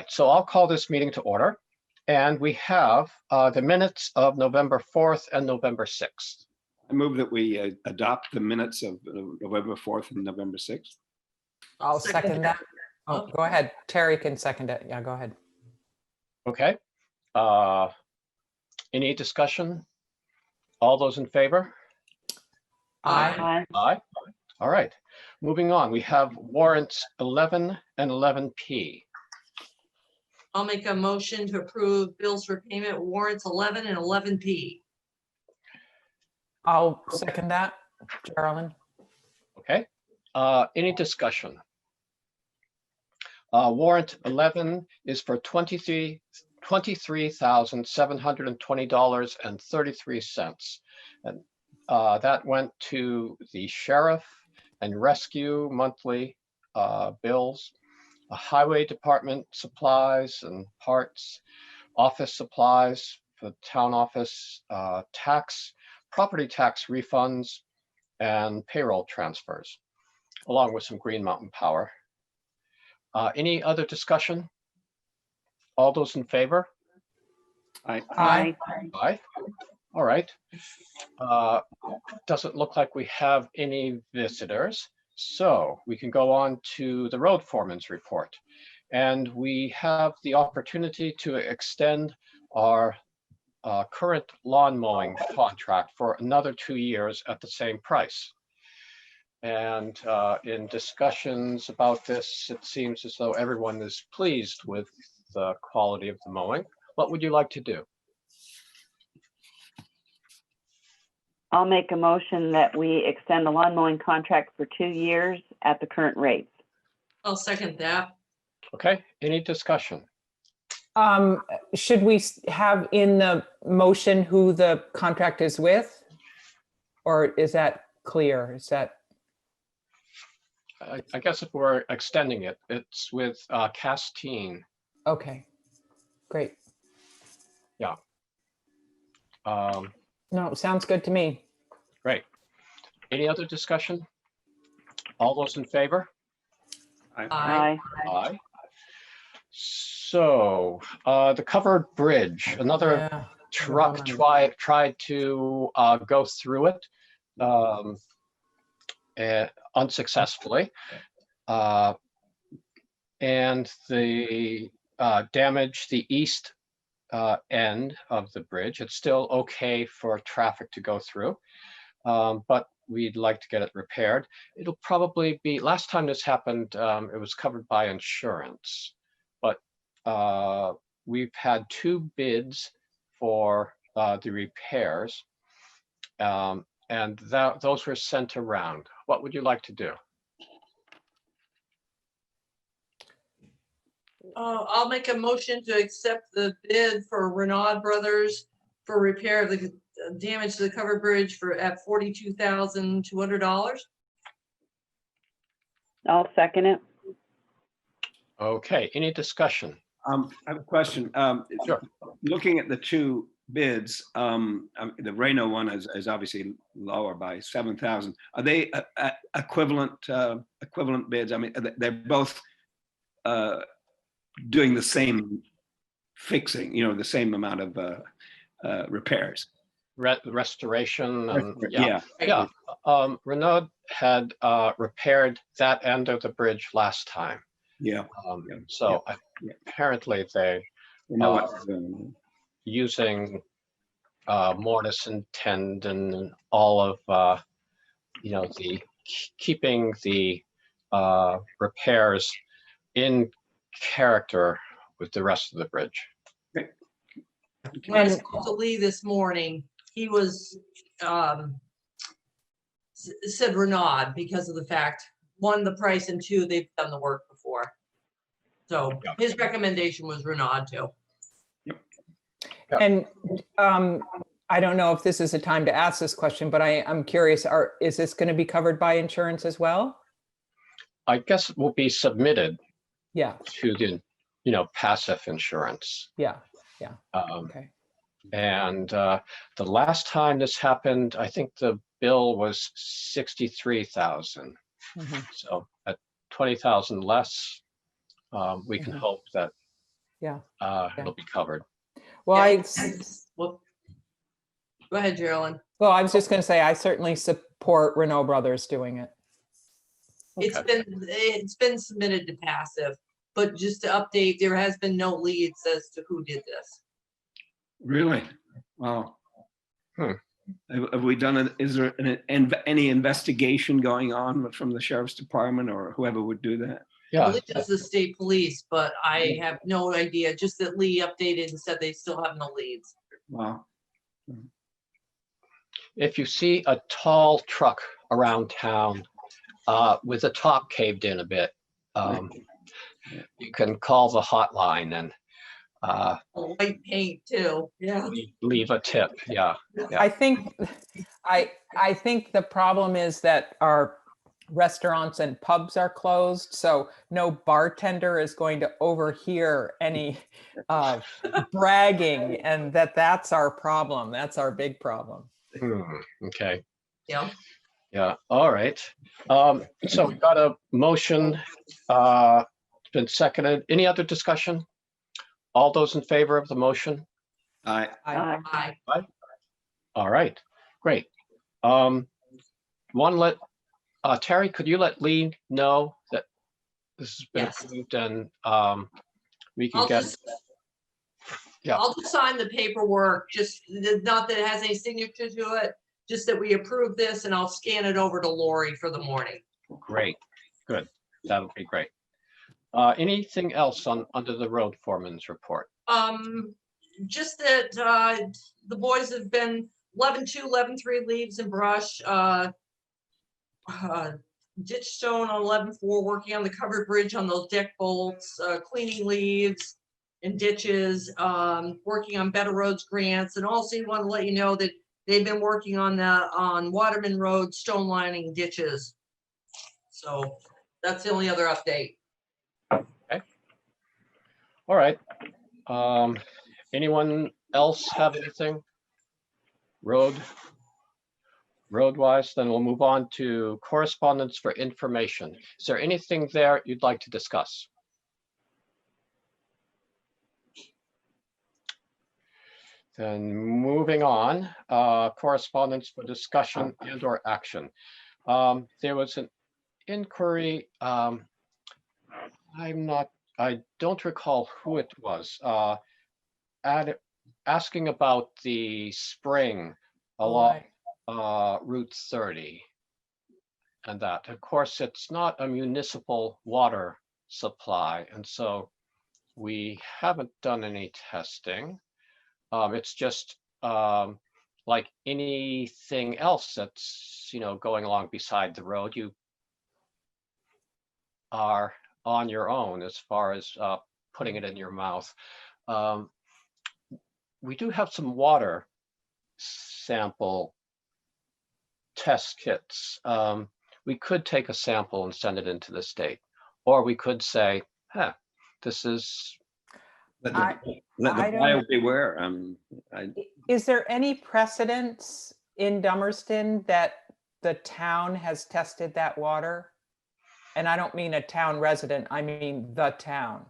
right, so I'll call this meeting to order. And we have the minutes of November 4th and November 6th. I move that we adopt the minutes of November 4th and November 6th. I'll second that. Oh, go ahead. Terry can second it. Yeah, go ahead. Okay. Any discussion? All those in favor? Aye. Aye. All right. Moving on, we have warrants 11 and 11P. I'll make a motion to approve bills for payment warrants 11 and 11P. I'll second that, Carolyn. Okay. Any discussion? Warrant 11 is for $23,720.33. And that went to the sheriff and rescue monthly bills, highway department supplies and parts, office supplies for the town office, property tax refunds, and payroll transfers, along with some Green Mountain Power. Any other discussion? All those in favor? Aye. Aye. Aye. All right. Doesn't look like we have any visitors. So we can go on to the road foreman's report. And we have the opportunity to extend our current lawn mowing contract for another 2 years at the same price. And in discussions about this, it seems as though everyone is pleased with the quality of the mowing. What would you like to do? I'll make a motion that we extend the lawn mowing contract for 2 years at the current rates. I'll second that. Okay, any discussion? Should we have in the motion who the contract is with? Or is that clear? Is that? I guess if we're extending it, it's with Castine. Okay, great. Yeah. No, sounds good to me. Great. Any other discussion? All those in favor? Aye. Aye. So the covered bridge, another Yeah. truck tried to go through it unsuccessfully. And the damaged the east end of the bridge. It's still okay for traffic to go through, but we'd like to get it repaired. It'll probably be, last time this happened, it was covered by insurance, but we've had 2 bids for the repairs, and those were sent around. What would you like to do? I'll make a motion to accept the bid for Renaud Brothers for repair of the damage to the covered bridge at $42,200. I'll second it. Okay, any discussion? I have a question. Sure. Looking at the 2 bids, the Reno one is obviously lower by $7,000. Are they equivalent bids? I mean, they're both doing the same fixing, the same amount of repairs. Restoration and Yeah. Renaud had repaired that end of the bridge last time. Yeah. So apparently they We know what they're doing. using mortise and tendon and all of keeping the repairs in character with the rest of the bridge. When I spoke to Lee this morning, he was said Renaud because of the fact, 1, the price, and 2, they've done the work before. So his recommendation was Renaud too. And I don't know if this is a time to ask this question, but I'm curious, is this going to be covered by insurance as well? I guess it will be submitted Yeah, to the, passive insurance. yeah. Okay. Okay. And the last time this happened, I think the bill was 63,000. Mhm. So at 20,000 less, we can hope that Yeah. It'll be covered. Well, Well, go ahead, Geraldine. I was just going to say, I certainly support Renault Brothers doing it. It's been submitted to passive, but just to update, there has been no leads as to who did this. Really? Wow. Hmm. Have we done it? Is there any investigation going on from the sheriff's department or whoever would do that? I Yeah, believe it's the state police, but I have no idea. Just that Lee updated and said they still have no leads. Wow. if you see a tall truck around town with the top caved in a bit, you can call the hotline and White paint too. Yeah. leave a tip. Yeah. I think the problem is that our restaurants and pubs are closed, so no bartender is going to overhear any bragging, and that's our problem. That's our big problem. Okay. Yeah. Yeah. All right. So we've got a motion. It's been seconded. Any other discussion? All those in favor of the motion? Aye. Aye. All right. Great. Terry, could you let Lee know that this has been Yes. approved and we can I'll get, just yeah. I'll just sign the paperwork, just not that it has any signature to it, just that we approve this, and I'll scan it over to Lori for the morning. Great. Good. That'll be great. Anything else under the road foreman's report? Just that the boys have been 11-2, 11-3 leaves and brush, ditch stone on 11-4, working on the covered bridge on those deck bolts, cleaning leaves and ditches, working on Better Roads grants, and also want to let you know that they've been working on Waterman Road stone lining ditches. So that's the only other update. All right. Anyone else have anything? Road-wise, then we'll move on to correspondence for information. Is there anything there you'd like to discuss? Then moving on, correspondence for discussion and or action. There was an inquiry, I don't recall who it was, asking about the spring along Route 30. And that, of course, it's not a municipal water supply, and so we haven't done any testing. It's just like anything else that's, going along beside the road, you are on your own as far as putting it in your mouth. We do have some water sample test kits. We could take a sample and send it into the state, or we could say, this is. Let the buyer beware. Is there any precedence in Dummerston that the town has tested that water? And I don't mean a town resident, I mean the town.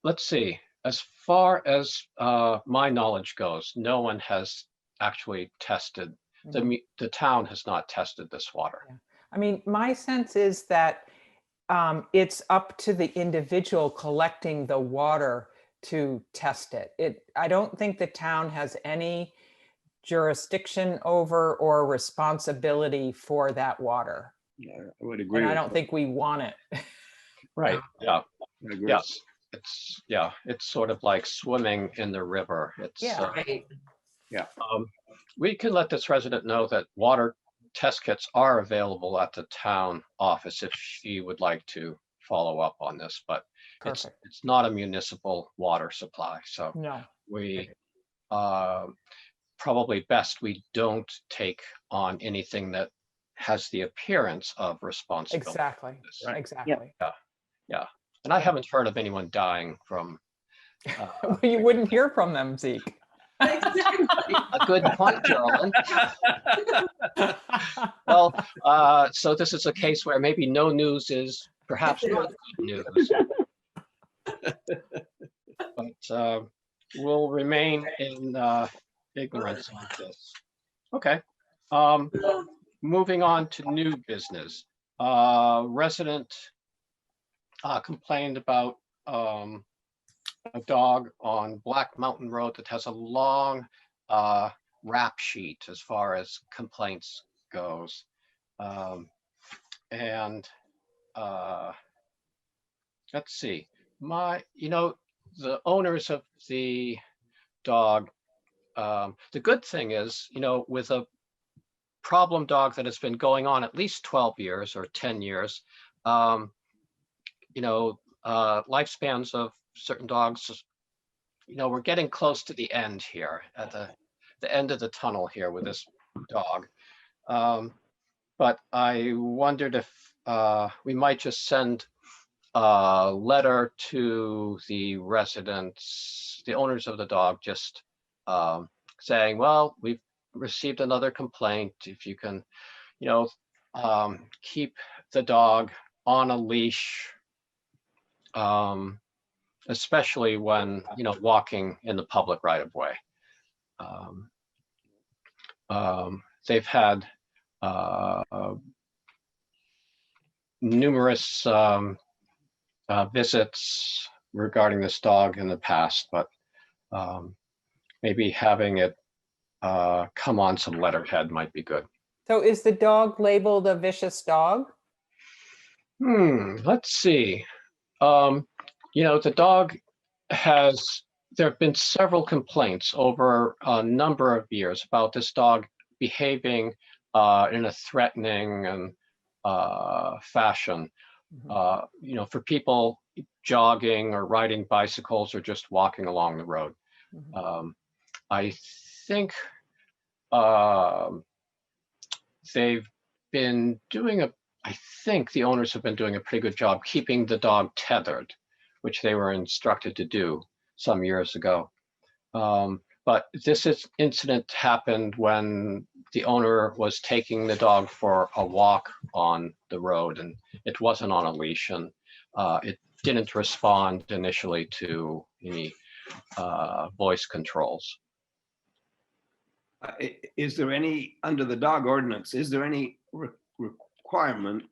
Let's see. As far as my knowledge goes, no one has actually tested. The town has not tested this water. Yeah. I mean, my sense is that it's up to the individual collecting the water to test it. I don't think the town has any jurisdiction over or responsibility for that water. Yeah, I would agree. And I don't think we want it. Right. Yeah. I agree. Yes. It's sort of like swimming in the river. It's Right. we can let this resident know that water test kits are available at the town office if she would like to follow up on this, but it's not a municipal water supply. So No. we probably best we don't take on anything that has the appearance of responsibility. Exactly. Right. Exactly. Yeah. And I haven't heard of anyone dying from. You wouldn't hear from them, Zeke. A good point, Geraldine. Well, so this is a case where maybe no news is perhaps not good news. But we'll remain in ignorance of this. Okay. Moving on to new business. Resident complained about a dog on Black Mountain Road that has a long rap sheet as far as complaints goes. And let's see, the owners of the dog, the good thing is, with a problem dog that has been going on at least 12 years or 10 years, lifespans of certain dogs, we're getting close to the end here, at the end of the tunnel here with this dog. But I wondered if we might just send a letter to the residents, the owners of the dog, just saying, well, we've received another complaint. If you can, keep the dog on a leash, especially when, walking in the public right of way. They've had numerous visits regarding this dog in the past, but maybe having it come on some letterhead might be good. So is the dog labeled a vicious dog? Let's see. The dog there have been several complaints over a number of years about this dog behaving in a threatening and fashion, for people jogging or riding bicycles or just walking along the road. I think they've been doing I think the owners have been doing a pretty good job keeping the dog tethered, which they were instructed to do some years ago. But this incident happened when the owner was taking the dog for a walk on the road, and it wasn't on a leash, and it didn't respond initially to any voice controls. Is there any, under the dog ordinance, is there any requirement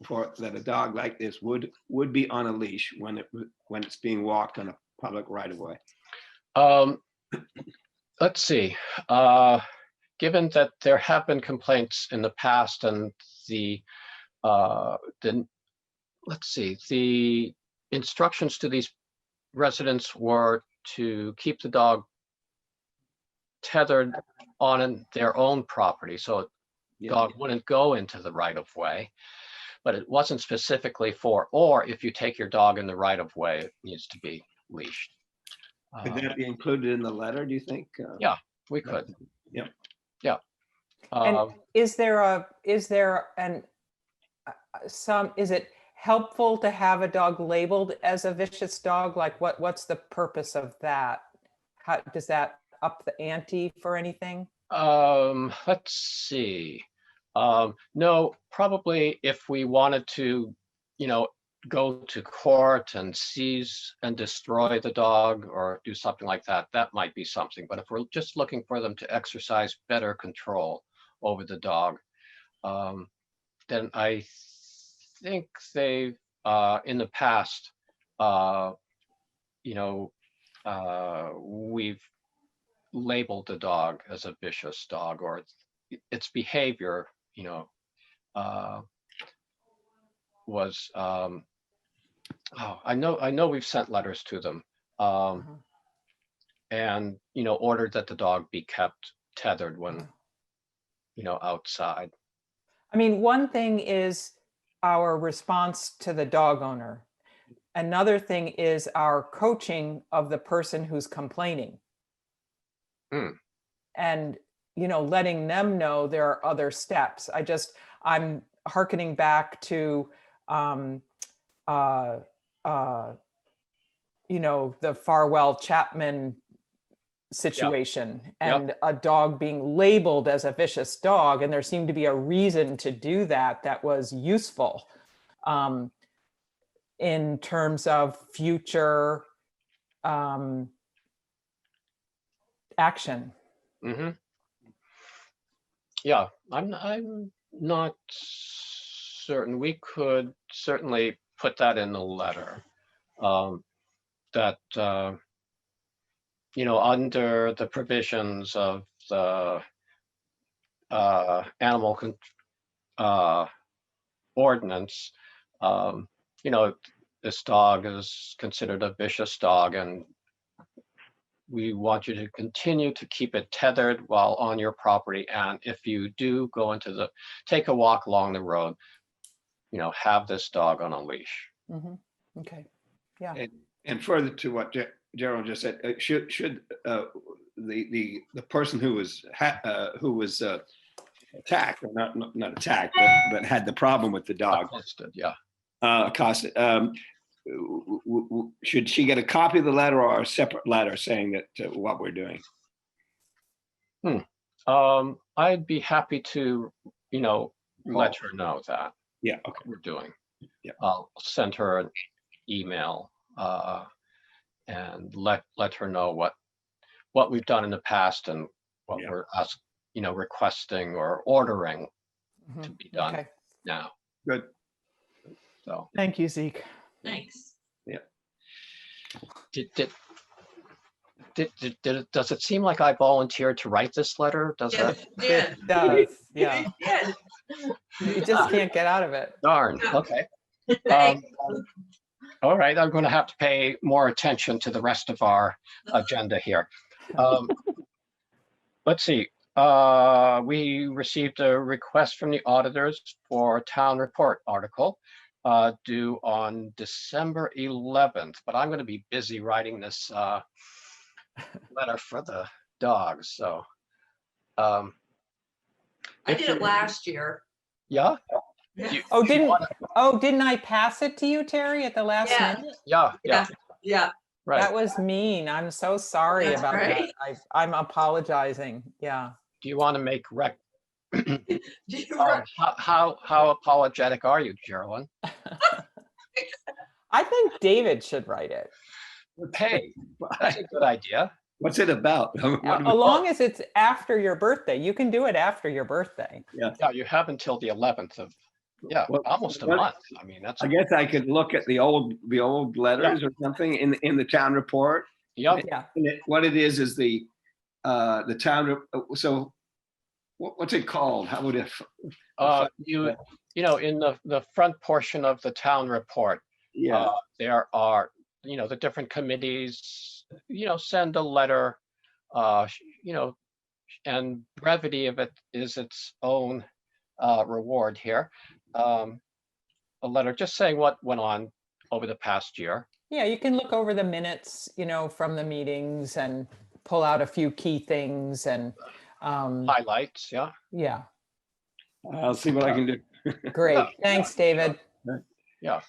for that a dog like this would be on a leash when it's being walked on a public right of way? Let's see. Given that there have been complaints in the past, and the instructions to these residents were to keep the dog tethered on their own property, so the dog wouldn't go into the right of way. But it wasn't specifically or if you take your dog in the right of way, it needs to be leashed. Could that be included in the letter, do you think? Yeah, we could. Yeah. Yeah. And is it helpful to have a dog labeled as a vicious dog? Like what's the purpose of that? How does that up the ante for anything? Let's see. No, probably if we wanted to, go to court and seize and destroy the dog or do something like that, that might be something. But if we're just looking for them to exercise better control over the dog, then I think they've, in the past, we've labeled the dog as a vicious dog, or its behavior, was, I know we've sent letters to them, and, ordered that the dog be kept tethered when, outside. I mean, one thing is our response to the dog owner. Another thing is our coaching of the person who's complaining. And, letting them know there are other steps. I'm hearkening back to, the Farwell Chapman situation, and a dog being labeled as a vicious dog. And there seemed to be a reason to do that was useful. in terms of future action. Mm-hmm. Yeah, I'm not certain. We could certainly put that in the letter. That, under the provisions of the animal ordinance, this dog is considered a vicious dog, and we want you to continue to keep it tethered while on your property. And if you do go take a walk along the road, have this dog on a leash. Mhm. Okay, yeah. And further to what Gerald just said, should the person who was attacked, or not attacked, but had the problem with the dog, Accosted, yeah. accosted, should she get a copy of the letter or a separate letter saying that what we're doing? I'd be happy to, let her know that Yeah, okay. we're doing. Yeah. I'll send her an email and let her know what we've done in the past and what Yeah. we're requesting or ordering to Mhm. be done Okay. now. Good. So Thank you, Zeke. Thanks. does it seem like I volunteered to write this letter? Does Yes, it? it did. It does, yeah. It You just can't get out of it. Darn, okay. did. Thanks. All right, I'm going to have to pay more attention to the rest of our agenda here. Let's see. We received a request from the auditors for a town report article due on December 11th, but I'm going to be busy writing this letter for the dogs. So I did it last year. yeah. Oh, didn't I pass it to you, Terry, at the last Yeah. minute? Yeah, Yeah. right. That was mean. I'm so sorry That's about right. that. I'm apologizing. Yeah. Do you want to make Do you how apologetic are you, Geraldine? I think David should write it. Hey, that's a good idea. What's it about? What do we- As long as it's after your birthday. You can do it after your birthday. Yeah, you have until the 11th of, Well, almost a what- month. I mean, that's, I guess I could look at the old letters or something in the town report. yep. Yeah. And what it is the town. So what's it called? How would it? In the front portion of the town report, Yeah. there are, the different committees, send a letter, and brevity of it is its own reward here. A letter just saying what went on over the past year. Yeah, you can look over the minutes, from the meetings and pull out a few key things and Highlights, yeah. yeah, I'll see what I can do. great. Yeah, Thanks, David. Yeah,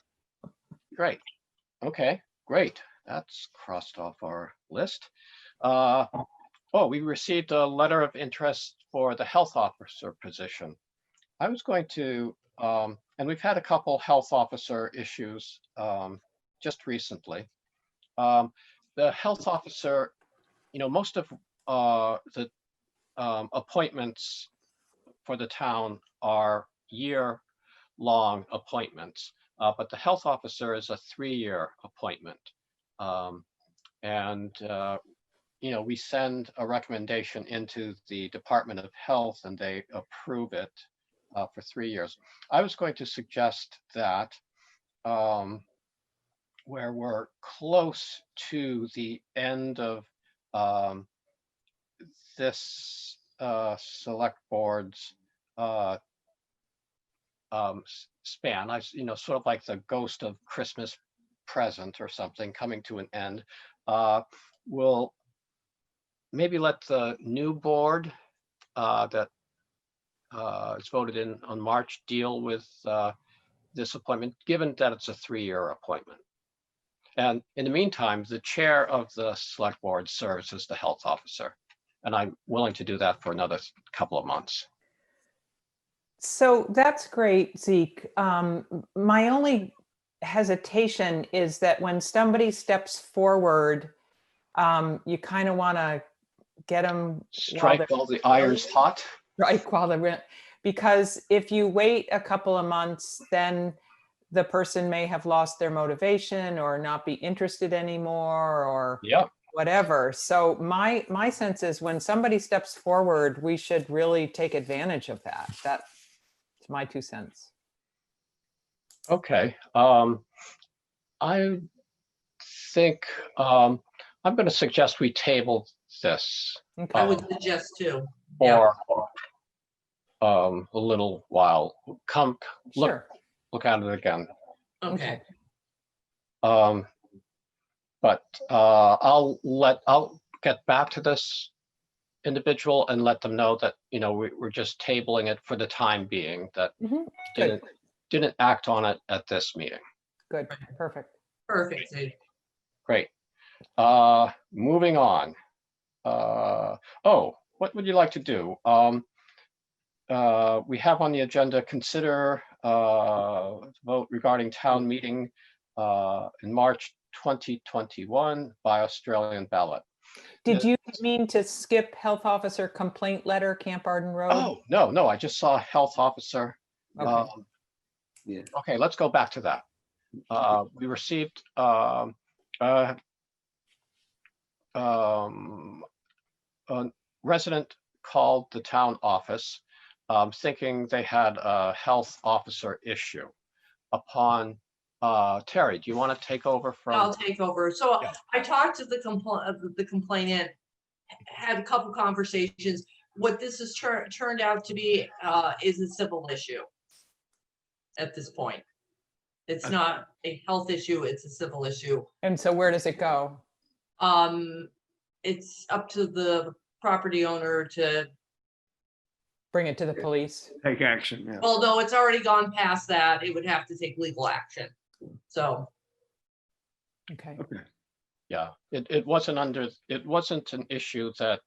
great. Okay, great. That's crossed off our list. We received a letter of interest for the health officer position. I was going to, and we've had a couple health officer issues just recently. The health officer, most of the appointments for the town are year-long appointments, but the health officer is a 3-year appointment. We send a recommendation into the Department of Health and they approve it for 3 years. I was going to suggest that where we're close to the end of this select board's span, sort of like the ghost of Christmas present or something coming to an end, we'll maybe let the new board that is voted in on March deal with this appointment, given that it's a 3-year appointment. And in the meantime, the chair of the select board serves as the health officer. And I'm willing to do that for another couple of months. So that's great, Zeke. My only hesitation is that when somebody steps forward, you kind of want to get them Strike while the iron's hot. right while they're, because if you wait a couple of months, then the person may have lost their motivation or not be interested anymore or Yeah. whatever. So my sense is when somebody steps forward, we should really take advantage of that. That's my 2 cents. Okay. I think I'm going to suggest we table this Okay. I would suggest too. Yeah. for a little while. Come look Sure. look at it again. Okay. But I'll get back to this individual and let them know that, you know, we're just tabling it for the time being, that Mhm. Good. didn't act on it at this meeting. Good. Perfect. Perfect. Steve. Great. Moving on. Oh, what would you like to do? We have on the agenda, consider vote regarding town meeting in March 2021 by Australian ballot. Did you mean to skip health officer complaint letter, Camp Arden Road? Oh, no, I just saw health officer. Okay. Yeah. Okay, let's go back to that. We received a resident called the town office thinking they had a health officer issue. Upon Terry, do you want to take over I'll from? take over. So Yeah. I talked to the complainant, had a couple conversations. What this has turned out to be is a civil issue at this point. It's not a health issue, it's a civil issue. And so where does it go? It's up to the property owner to, Bring it to the police? Take action, yeah. although it's already gone past that, it would have to take legal action. So, Okay. Okay. Yeah, it wasn't an issue that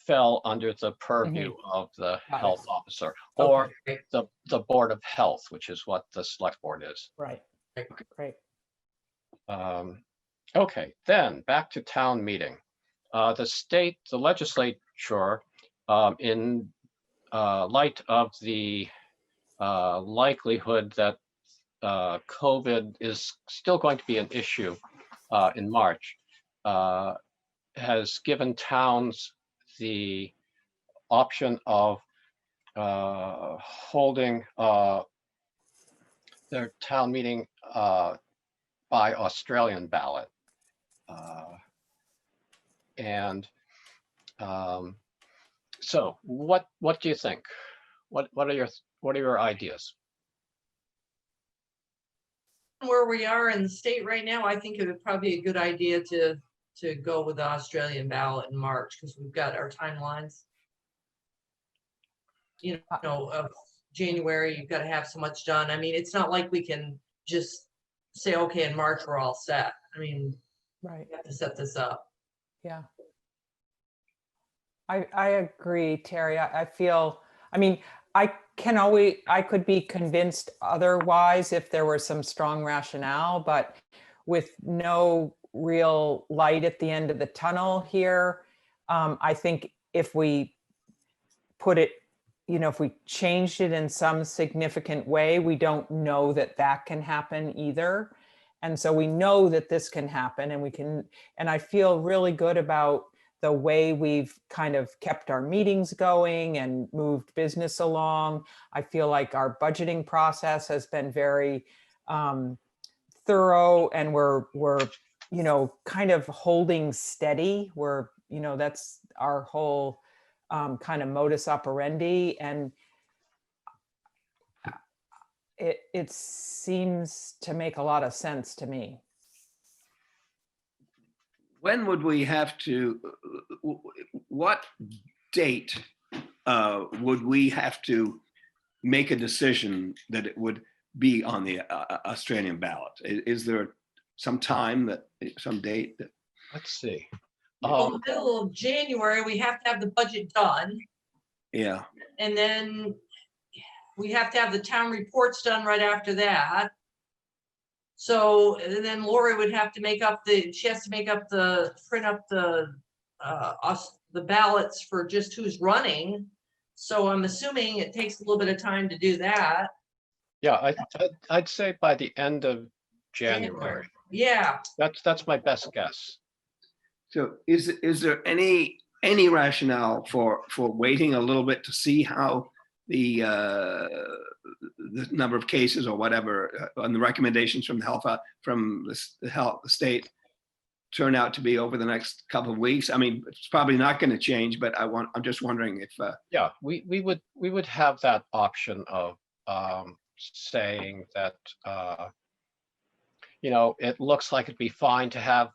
fell under the purview of the Got it. health officer or okay. the Board of Health, which is what the select board is. Right. Great. Okay, then back to town meeting. The legislature, in light of the likelihood that COVID is still going to be an issue in March, has given towns the option of holding their town meeting by Australian ballot. So what do you think? What are your ideas? Where we are in the state right now, I think it would probably be a good idea to go with the Australian ballot in March, because we've got our timelines. You know, of January, you've got to have so much done. I mean, it's not like we can just say, okay, in March, we're all set. I mean, Right. we have to set this up. Yeah. I agree, Terry. I feel, I mean, I could be convinced otherwise if there were some strong rationale, but with no real light at the end of the tunnel here, I think if we put it, you know, if we changed it in some significant way, we don't know that that can happen either. And so we know that this can happen, and I feel really good about the way we've kind of kept our meetings going and moved business along. I feel like our budgeting process has been very thorough, and we're, you know, kind of holding steady. That's our whole kind of modus operandi. And it seems to make a lot of sense to me. When would we have to, what date would we have to make a decision that it would be on the Australian ballot? Is there some date that? Let's see. Well, the middle of January, we have to have the budget done. Yeah. And then we have to have the town reports done right after that. So and then Lori would have to make up she has to make up print up the ballots for just who's running. So I'm assuming it takes a little bit of time to do that. Yeah, I'd say by the end of January. Yeah, That's my best guess. So is there any rationale for waiting a little bit to see how the number of cases or whatever on the recommendations from the state turn out to be over the next couple of weeks? I mean, it's probably not going to change, but I'm just wondering if Yeah, we would have that option of saying that you know, it looks like it'd be fine to have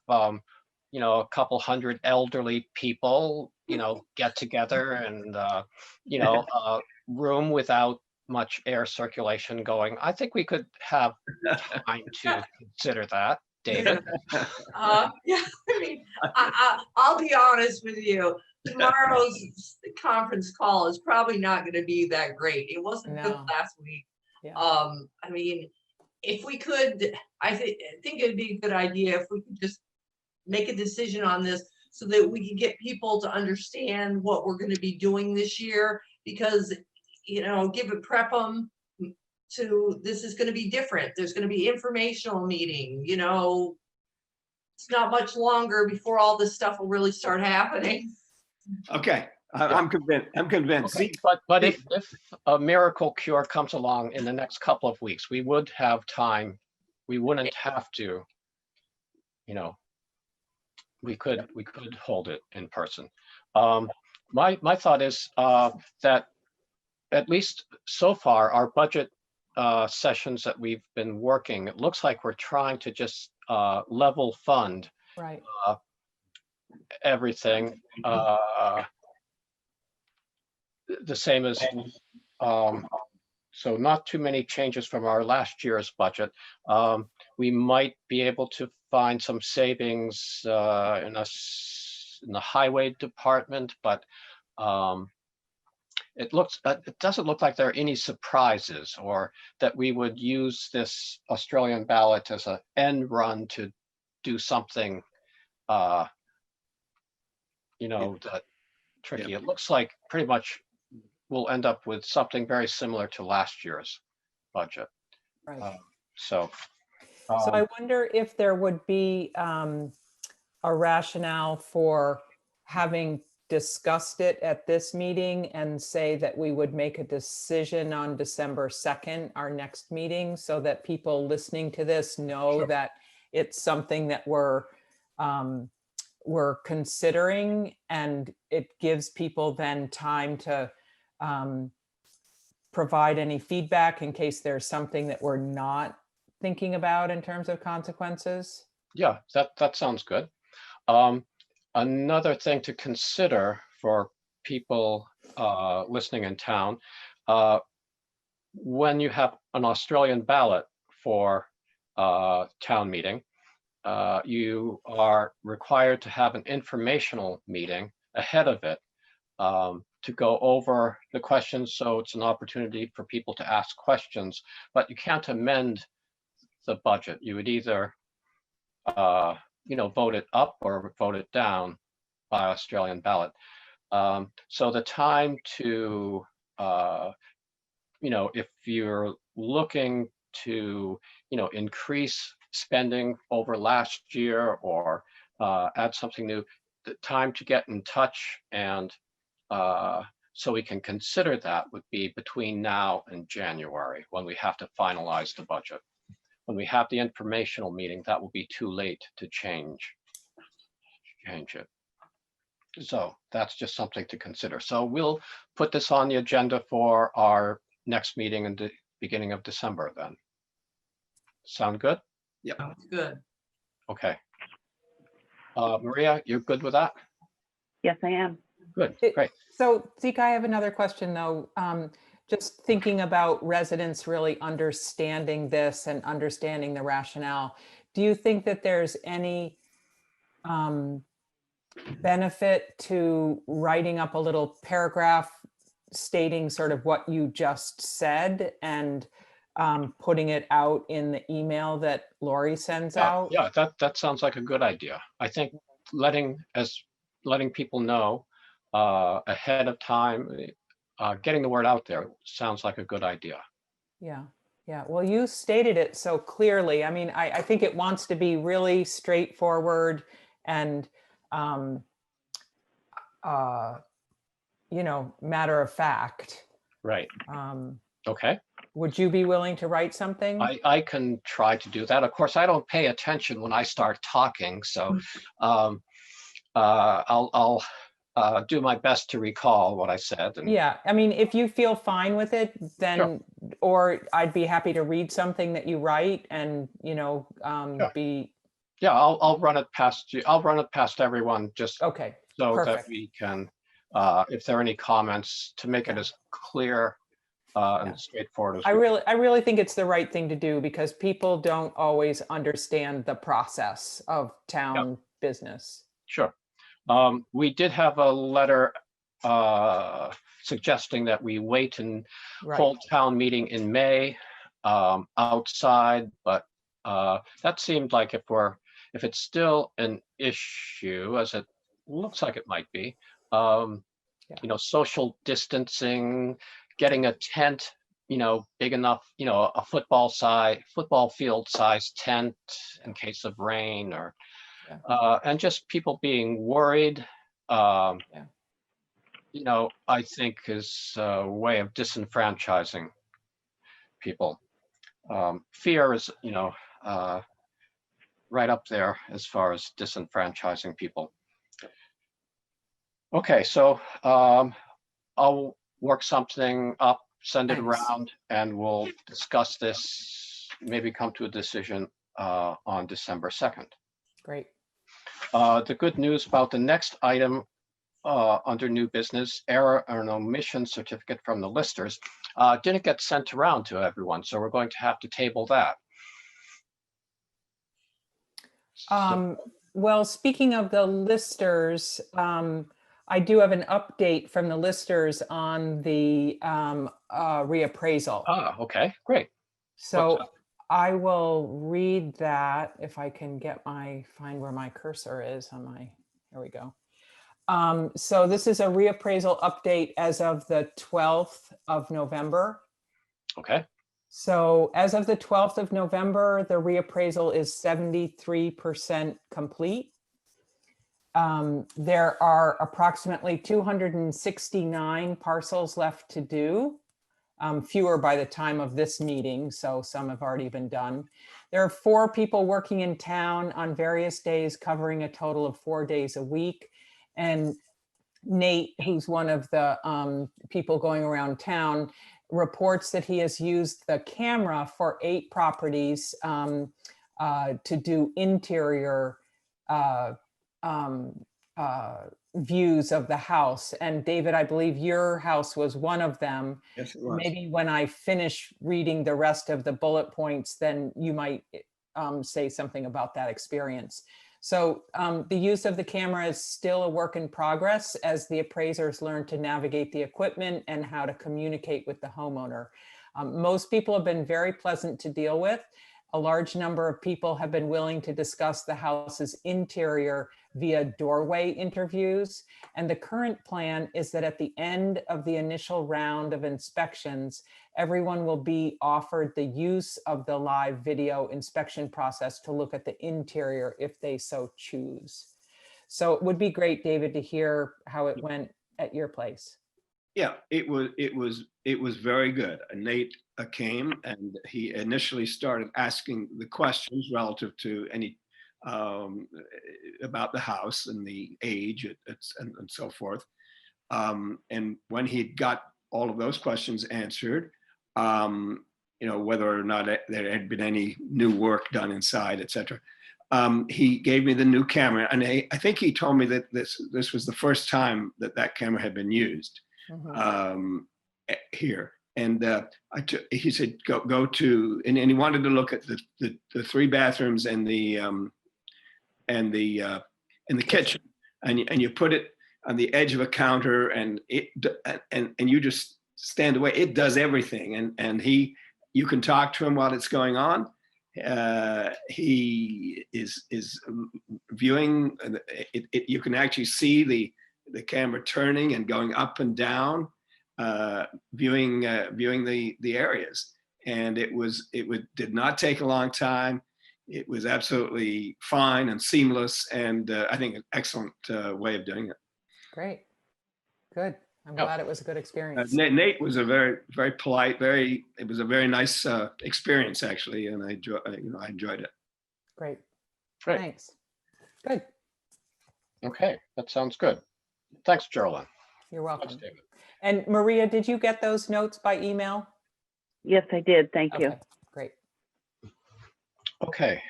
you know, a couple hundred elderly people, you know, get together and you know, room without much air circulation going. I think we could have time to consider that, David. yeah. I mean, I'll be honest with you. Tomorrow's conference call is probably not going to be that great. It wasn't good No. last week. Yeah. I mean, if we could, I think it'd be a good idea if we could just make a decision on this so that we can get people to understand what we're going to be doing this year, because, you know, prep them to, this is going to be different. There's going to be informational meeting, you know, it's not much longer before all this stuff will really start happening. okay, I'm convinced. I'm convinced. Okay, but if a miracle cure comes along in the next couple of weeks, we would have time. We wouldn't have to, you know, we could hold it in person. My thought is that at least so far, our budget sessions that we've been working, it looks like we're trying to just level fund Right. everything the same as so not too many changes from our last year's budget. We might be able to find some savings in the highway department, but it doesn't look like there are any surprises, or that we would use this Australian ballot as an end run to do something you know, that tricky. It looks like pretty much we'll end up with something very similar to last year's budget. Right. So I wonder if there would be a rationale for having discussed it at this meeting and say that we would make a decision on December 2nd, our next meeting, so that people listening to this know Sure. that it's something that we're considering, and it gives people then time to provide any feedback in case there's something that we're not thinking about in terms of consequences. yeah, that sounds good. Another thing to consider for people listening in town, when you have an Australian ballot for town meeting, you are required to have an informational meeting ahead of it to go over the questions. So it's an opportunity for people to ask questions, but you can't amend the budget. You would either you know, vote it up or vote it down by Australian ballot. So the time to, you know, if you're looking to, you know, increase spending over last year or add something new, the time to get in touch and so we can consider that would be between now and January, when we have to finalize the budget. When we have the informational meeting, that will be too late to change it. So that's just something to consider. So we'll put this on the agenda for our next meeting in the beginning of December then. Sound good? Sounds good. Okay. Maria, you're good with that? Yes, I am. Good, great. So Zeke, I have another question though. Just thinking about residents really understanding this and understanding the rationale. Do you think that there's any benefit to writing up a little paragraph stating sort of what you just said, and putting it out in the email that Lori sends Yeah, out. yeah, that sounds like a good idea. I think letting people know ahead of time, getting the word out there sounds like a good idea. Yeah, yeah. Well, you stated it so clearly. I mean, I think it wants to be really straightforward and, you know, matter of fact. Right. Okay. Would you be willing to write something? I can try to do that. Of course, I don't pay attention when I start talking, so I'll do my best to recall what I said. And Yeah, I mean, if you feel fine with it, then, or I'd be happy to read something that you write and, you know, Sure. be, yeah, I'll run it past you. I'll run it past everyone just okay, so that perfect. we can, if there are any comments, to make it as clear and straightforward as I we really think it's the right thing to do because people don't always understand the process of town business. Sure. We did have a letter suggesting that we wait and Right. hold town meeting in May outside, but that seemed like if it's still an issue, as it looks like it might be, you know, social distancing, getting a tent, you know, big enough, you know, a football field size tent in case of rain, or and just people being worried, you know, I think is a way of disenfranchising people. Fear is, you know, right up there as far as disenfranchising people. Okay, so I'll work something up, send it Thanks. around, and we'll discuss this, maybe come to a decision on December 2nd. Great. The good news about the next item under new business, error or an omission certificate from the listers, didn't get sent around to everyone, so we're going to have to table that. Well, speaking of the listers, I do have an update from the listers on the reappraisal. Okay, great. So What's I will read that if I can get find where my cursor is on my, here we go. So this is a reappraisal update as of the 12th of November. Okay. So as of the 12th of November, the reappraisal is 73% complete. There are approximately 269 parcels left to do, fewer by the time of this meeting, so some have already been done. There are 4 people working in town on various days, covering a total of 4 days a week. And Nate, who's one of the people going around town, reports that he has used the camera for 8 properties to do interior views of the house. And David, I believe your house was one of them. Yes, it was. Maybe when I finish reading the rest of the bullet points, then you might say something about that experience. So the use of the camera is still a work in progress as the appraisers learn to navigate the equipment and how to communicate with the homeowner. Most people have been very pleasant to deal with. A large number of people have been willing to discuss the house's interior via doorway interviews. And the current plan is that at the end of the initial round of inspections, everyone will be offered the use of the live video inspection process to look at the interior if they so choose. So it would be great, David, to hear how it went at your place. Yeah, it was very good. Nate came and he initially started asking the questions relative to any about the house and the age and so forth. And when he got all of those questions answered, you know, whether or not there had been any new work done inside, etc. He gave me the new camera, and I think he told me that this was the first time that camera had been used. Here, and he said go to, and he wanted to look at the 3 bathrooms and the kitchen, and you put it on the edge of a counter, and you just stand away. It does everything, and he You can talk to him while it's going on. He is viewing, you can actually see the camera turning and going up and down, viewing the areas. And it did not take a long time. It was absolutely fine and seamless, and I think an excellent way of doing it. Great. Good. I'm Yeah. glad it was a good experience. Nate was a very, very polite, it was a very nice experience, actually, and I enjoyed it. Great. Great. Thanks. Good. Okay, that sounds good. Thanks, Geraldine. You're Thanks, welcome. David. And Maria, did you get those notes by email? Yes, I did. Thank you. Okay, great. Okay,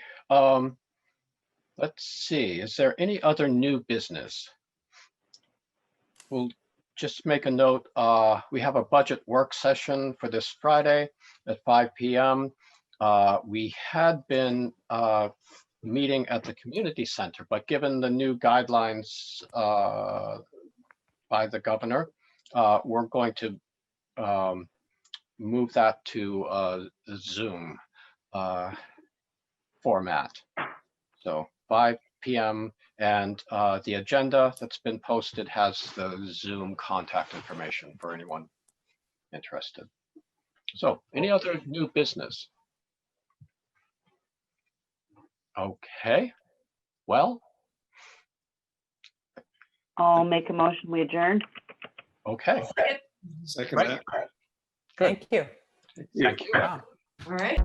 let's see, is there any other new business? We'll just make a note, we have a budget work session for this Friday at 5 p.m. We had been meeting at the community center, but given the new guidelines by the governor, we're going to move that to a Zoom format. So 5 p.m. and the agenda that's been posted has the Zoom contact information for anyone interested. So any other new business? Okay, well, I'll make a motion. We adjourn. okay. Second Right. that. Thank you. Thank you. Wow. All right.